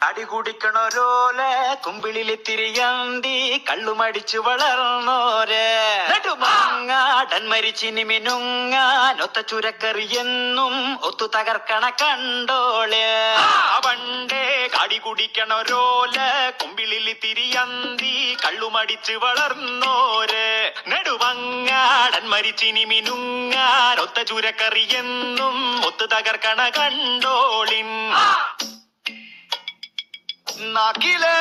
അടി കുടിക്കണോരോലെ കുമ്പിളിലിത്തിരിയന്തി കള്ളുമടിച്ചു വളർന്നോരെ നെടുമാങ്ങാടൻ മരിച്ചിനി മിനുങ്ങാനൊത്ത ചുരക്കറിയെന്നും ഒത്തു തകർക്കണ കണ്ടോളെ പണ്ടേ കടി കുടിക്കണോരോലെ കുമ്പിളിലിത്തിരിയന്തി കള്ളുമടിച്ചു വളർന്നോരെ നെടുമങ്ങാടൻ മരിച്ചിനി മിനുങ്ങാനൊത്ത ചുരക്കറിയെന്നും ഒത്തു തകർക്കണ കണ്ടോളിൻ നാക്കിലേ